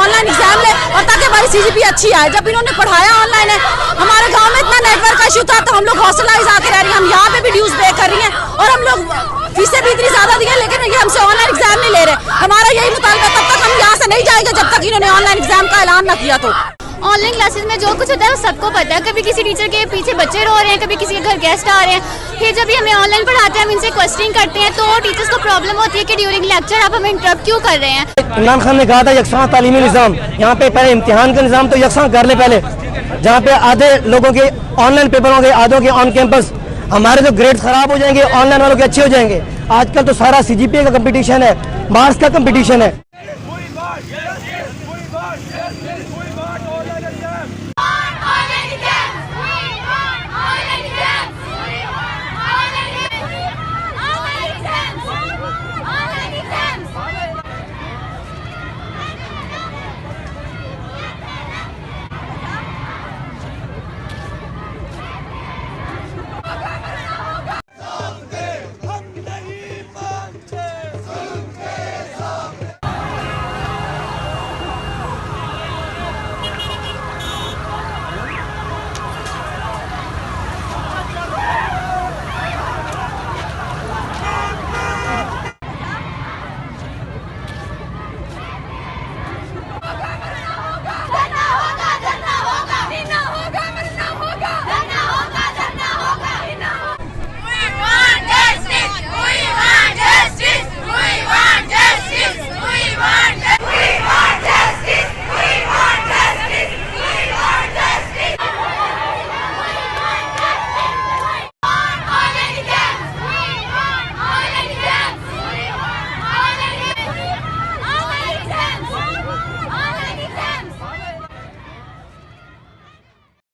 Online exam ले और ताकि हमारी CGP अच्छी आए। जब इन्होंने पढ़ाया ऑनलाइन है, हमारे गांव में इतना नेटवर्क का इशू था तो हम लोग हॉस्टलाइज आके रह रही हैं, हम यहाँ पे भी ड्यूज पे कर रही हैं और हम लोग फीसें भी इतनी ज्यादा दी हैं, लेकिन ये हमसे ऑनलाइन एग्जाम नहीं ले रहे। हमारा यही मुतालबा है, तब तक हम यहाँ से नहीं जाएंगे जब तक इन्होंने ऑनलाइन एग्जाम का ऐलान न किया। तो ऑनलाइन क्लासेस में जो कुछ होता है वो सबको पता है, कभी किसी टीचर के पीछे बच्चे रो रहे हैं, कभी किसी के घर गेस्ट आ रहे हैं, फिर जब भी हमें ऑनलाइन पढ़ाते हैं हम इनसे क्वेश्चनिंग करते हैं तो टीचर्स को प्रॉब्लम होती है कि ड्यूरिंग लेक्चर आप हमें इंटरप्ट क्यों कर रहे हैं। इमरान खान ने कहा था यकसां तालीमी निज़ाम, यहाँ पे पहले इम्तिहान का निज़ाम तो यकसां कर ले पहले, जहाँ पे आधे लोगों के ऑनलाइन पेपर होंगे, आधों के ऑन कैंपस। हमारे जो ग्रेड खराब हो जाएंगे, ऑनलाइन वालों के अच्छे हो जाएंगे। आजकल तो सारा CGPA का कंपटीशन है, मार्क्स का कंपटीशन है।